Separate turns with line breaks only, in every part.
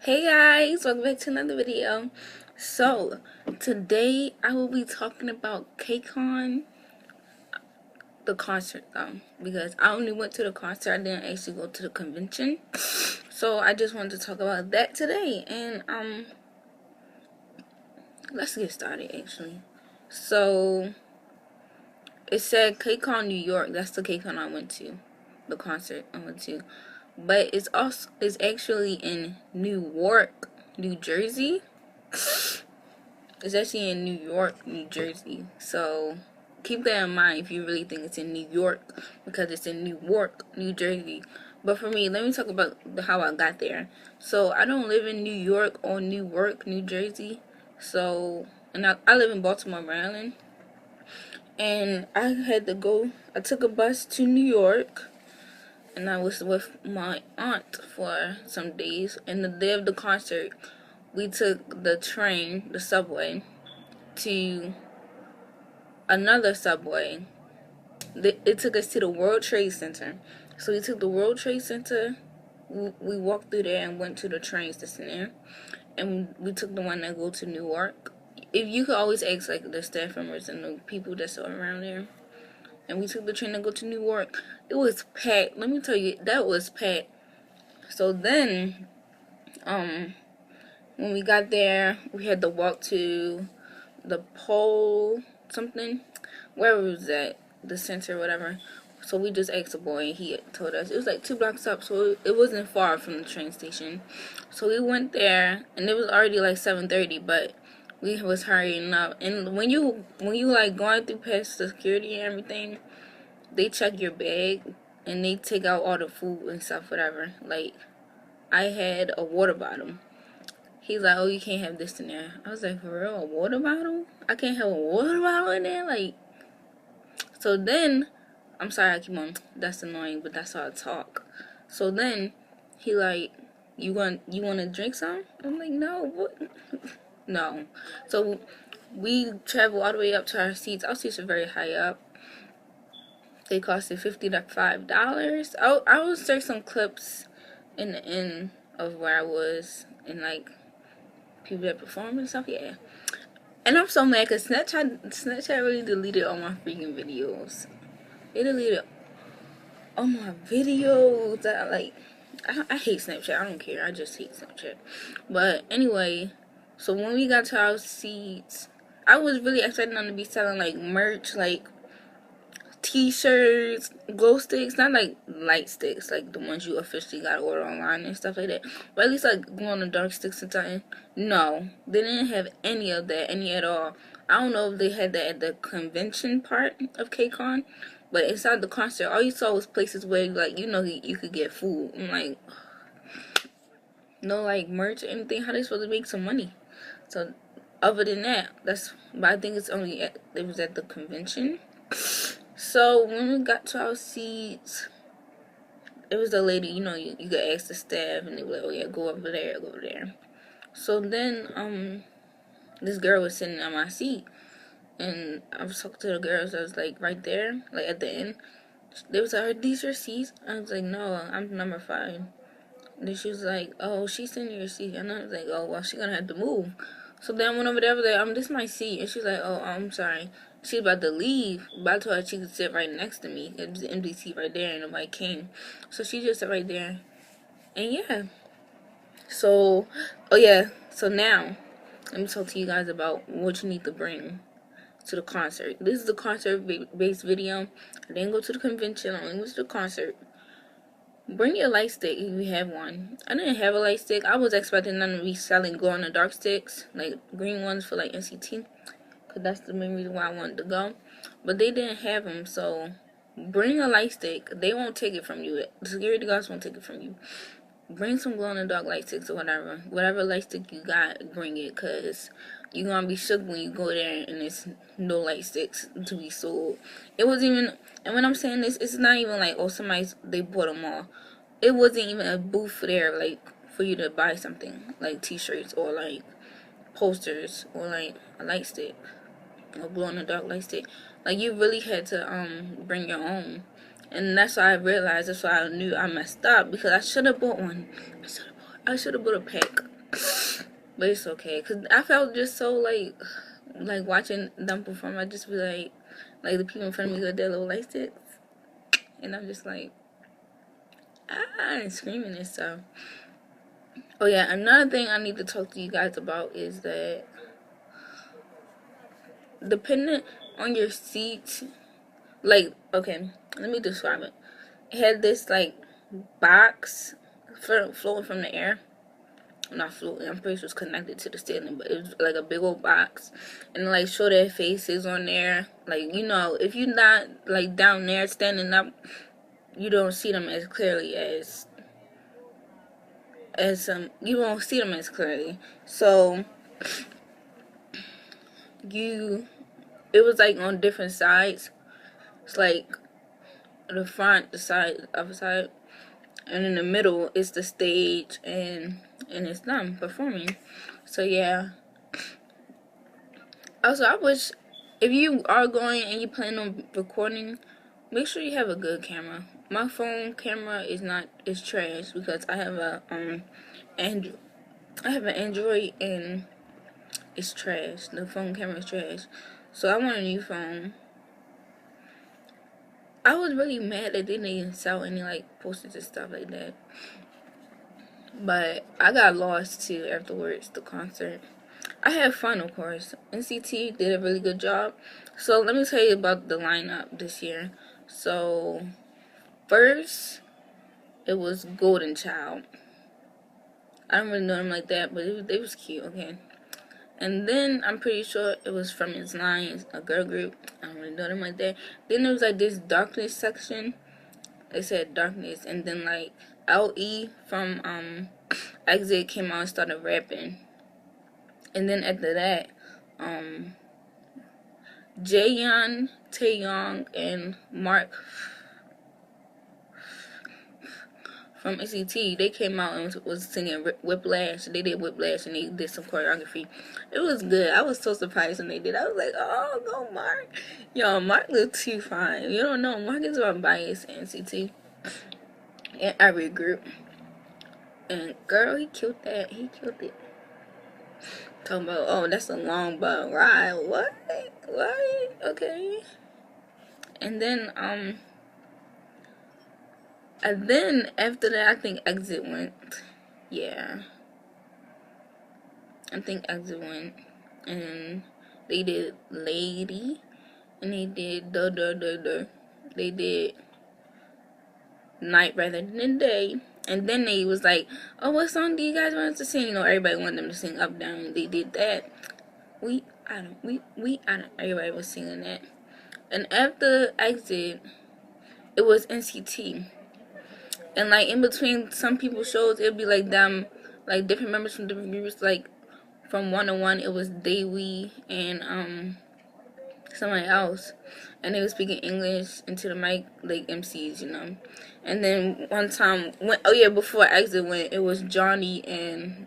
Hey guys, welcome back to another video. So, today I will be talking about Kcon, the concert though, because I only went to the concert, I didn't actually go to the convention. So, I just wanted to talk about that today, and let's get started actually. So, it said Kcon New York, that's the Kcon I went to, the concert I went to. But it's actually in Newark, New Jersey. It's actually in New York, New Jersey. So keep that in mind if you really think it's in New York, because it's in Newark, New Jersey. But for me, let me talk about how I got there. So I don't live in New York or Newark, New Jersey. So, and I live in Baltimore, Maryland. And I took a bus to New York. And I was with my aunt for some days. And the day of the concert, we took the train, the subway, to another subway. It took us to the World Trade Center. So we took the World Trade Center. We walked through there and went to the train station there. And we took the one that go to Newark. If you could always ask like the staff members and the people that's around there. And we took the train to go to Newark. It was packed. Let me tell you, that was packed. So then, when we got there, we had to walk to the pole something, where was that, the center or whatever. So we just asked the boy, and he told us it was like 2 blocks up, so it wasn't far from the train station. So we went there, and it was already like 7:30, but we was hurrying up. And when you like going through past the security and everything, they check your bag and they take out all the food and stuff, whatever. Like, I had a water bottle. He's like, oh, you can't have this in there. I was like, for real, a water bottle? I can't have a water bottle in there? Like, so then, I'm sorry I keep on, that's annoying, but that's how I talk. So then, he like, you want to drink some? I'm like, no, what? No. So, we travel all the way up to our seats. Our seats are very high up. They costed $55. I will insert some clips in the end of where I was, and like, people that perform and stuff, yeah. And I'm so mad because Snapchat really deleted all my freaking videos. They deleted all my videos. I hate Snapchat. I don't care. I just hate Snapchat. But anyway, so when we got to our seats, I was really expecting them to be selling like merch, like t-shirts, glow sticks, not like light sticks like the ones you officially gotta order online and stuff like that, but at least like glow in the dark sticks and something. No, they didn't have any of that, any at all. I don't know if they had that at the convention part of Kcon, but inside the concert, all you saw was places where you could get food. I'm like, no like merch or anything. How they supposed to make some money? So other than that, but I think it was at the convention. So when we got to our seats, it was the lady, you could ask the staff, and they were like, oh yeah, go over there, go over there. So then, this girl was sitting on my seat, and I was talking to the girls that was like right there, like at the end. They was like, are these your seats? I was like, no, I'm number 5. And then she was like, oh, she's in your seat. And I was like, oh, well, she's gonna have to move. So then I went over there, this is my seat. And she was like, oh, I'm sorry. She was about to leave, but I told her she could sit right next to me. It was an empty seat right there, and nobody came. So she just sat right there. And yeah. So, oh yeah. So now, let me talk to you guys about what you need to bring to the concert. This is a concert-based video. I didn't go to the convention. I only went to the concert. Bring your light stick if you have one. I didn't have a light stick. I was expecting them to be selling glow-in-the-dark sticks, like green ones for like NCT, because that's the main reason why I wanted to go. But they didn't have them, so bring a light stick. They won't take it from you. The security guards won't take it from you. Bring some glow-in-the-dark light sticks or whatever. Whatever light stick you got, bring it, because you're going to be shook when you go there and there's no light sticks to be sold. It wasn't even, and when I'm saying this, it's not even like, oh, they bought them all. It wasn't even a booth there, like, for you to buy something, like t-shirts or like posters or like a light stick, a glow-in-the-dark light stick. Like, you really had to bring your own. And that's why I realized, that's why I knew I messed up, because I should have bought one. I should have bought a pack. But it's okay, cause I felt just so like watching them perform. I just be like the people in front of me with their little light sticks, and I'm just like, and screaming and stuff. Oh yeah, another thing I need to talk to you guys about is that depending on your seat, like, okay, let me describe it. It had this like box floating from the air. Not floating, I'm pretty sure it's connected to the ceiling, but it was like a big old box, and like show their faces on there. Like, you know, if you're not like down there standing up, you don't see them as clearly as you won't see them as clearly. So it was like on different sides. It's like the front, the side, the other side, and in the middle is the stage, and it's them performing. So yeah. Also, I wish if you are going and you plan on recording, make sure you have a good camera. My phone camera is trash because I have an Android and it's trash. The phone camera is trash. So I want a new phone. I was really mad that they didn't sell any like posters and stuff like that. But I got lost too afterwards, the concert. I had fun, of course. NCT did a really good job. So let me tell you about the lineup this year. So first, it was Golden Child. I don't really know them like that, but they was cute, okay. And then I'm pretty sure it was from His Line, a girl group. I don't really know them like that. Then there was like this Darkness section. They said Darkness, and then like LE from Exit came out and started rapping. And then after that, Jaeyeon, Taeyong, and Mark from NCT, they came out and was singing Whiplash. They did Whiplash and they did some choreography. It was good. I was so surprised when they did. I was like, oh, go Mark. Yo, Mark looked too fine. You don't know, Mark is about bias in NCT and every group. And girl, he killed that. He killed it. Talking about, oh, that's a long boat ride. What? Okay. And then after that, I think Exit went. Yeah. I think Exit went. And they did Lady. And they did They did Night Rather Than Day. And then they was like, oh, what song do you guys want us to sing? You know, everybody wanted them to sing Up Down. They did that. Everybody was singing that. And after Exit, it was NCT. And like in between some people's shows, it'd be like them, like different members from different groups. Like from 101, it was Daewee and somebody else, and they were speaking English into the mic, like MCs, you know. And then one time, before Exit went, it was Johnny and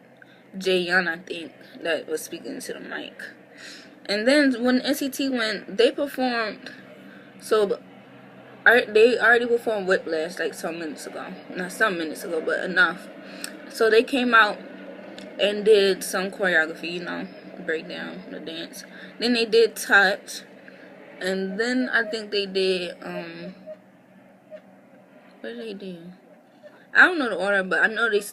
Jaeyeon, I think, that was speaking into the mic. And then when NCT went, they performed. So they already performed Whiplash like some minutes ago. Not some minutes ago, but enough. So they came out and did some choreography, you know, breakdown, the dance. Then they did Touch. And then I think they did, what did they do? I don't know the order, but I know they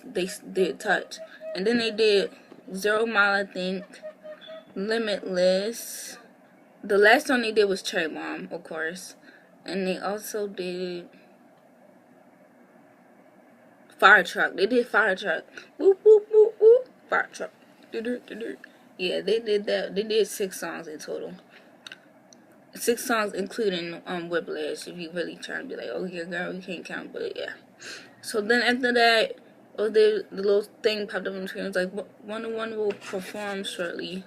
did Touch. And then they did 0 Mile, I think, Limitless. The last song they did was Cherry Bomb, of course. And they also did Fire Truck. They did Fire Truck. Whoop, whoop, whoop, whoop. Fire Truck. Yeah, they did that. They did 6 songs in total. 6 songs including Whiplash, if you really trying to be like, oh yeah, girl, you can't count, but yeah. So then after that, the little thing popped up on the screen. It was like, 101 will perform shortly.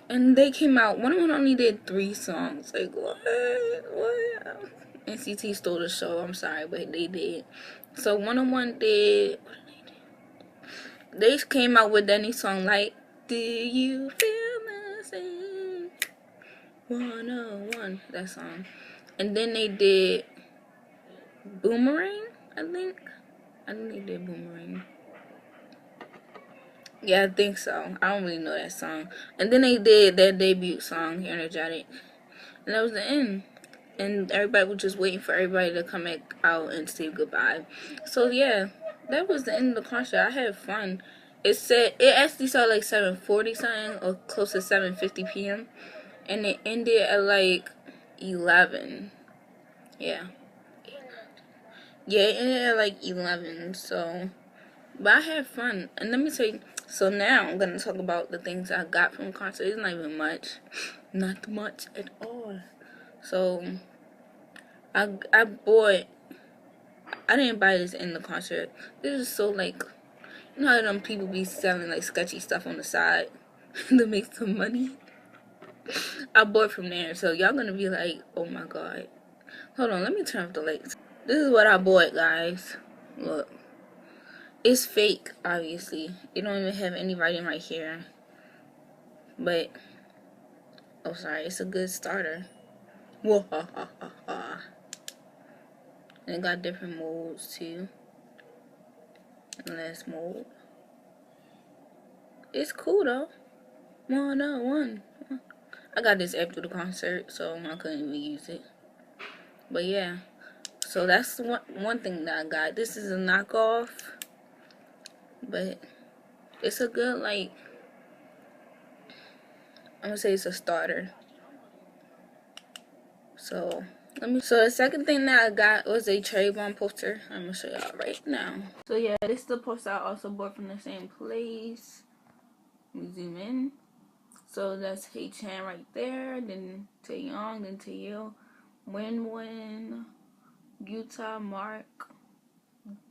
And they came out, 101 only did 3 songs. Like, what? NCT stole the show, I'm sorry, but they did. So 101 did, what did they do? They came out with that new song, like, do you feel the same? 101, that song. And then they did Boomerang, I think they did Boomerang. Yeah, I think so. I don't really know that song. And then they did their debut song, Energetic. And that was the end. And everybody was just waiting for everybody to come back out and say goodbye. So yeah, that was the end of the concert. I had fun. It actually started like 7:40 something or close to 7:50 p.m. and it ended at like 11. Yeah. Yeah, it ended at like 11. So, but I had fun. And let me tell you, so now I'm going to talk about the things I got from the concert. It's not even much. Not much at all. So, I bought, I didn't buy this in the concert. This is so like, you know how them people be selling like sketchy stuff on the side to make some money? I bought from there. So y'all gonna be like, oh my god. Hold on, let me turn off the lights. This is what I bought, guys. Look. It's fake, obviously. It don't even have any writing right here. But, oh sorry, it's a good starter. Whoa, ha, ha, ha, ha. And it got different modes too. Last mode. It's cool though. One. I got this after the concert, so I couldn't even use it. But yeah. So that's one thing that I got. This is a knockoff. But it's a good, like, I'm gonna say it's a starter. So so the second thing that I got was a cherry bomb poster. I'm gonna show y'all right now. So yeah, this is the poster I also bought from the same place. Let me zoom in. So that's Kcon right there, then Taeyong, then Taeyil, Win, Utah, Mark,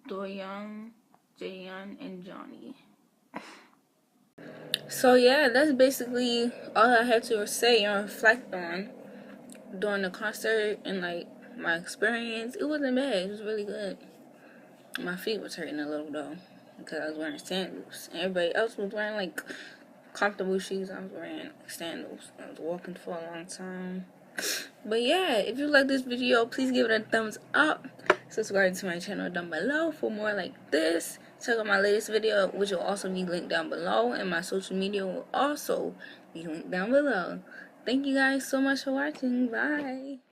Doyoung, Jaehyun, and Johnny. So yeah, that's basically all I had to say and reflect on during the concert and like my experience. It wasn't bad. It was really good. My feet was hurting a little though because I was wearing sandals. Everybody else was wearing like comfortable shoes. I was wearing sandals. I was walking for a long time. But yeah, if you like this video, please give it a thumbs up. Subscribe to my channel down below for more like this. Check out my latest video, which will also be linked down below, and my social media will also be linked down below. Thank you guys so much for watching. Bye.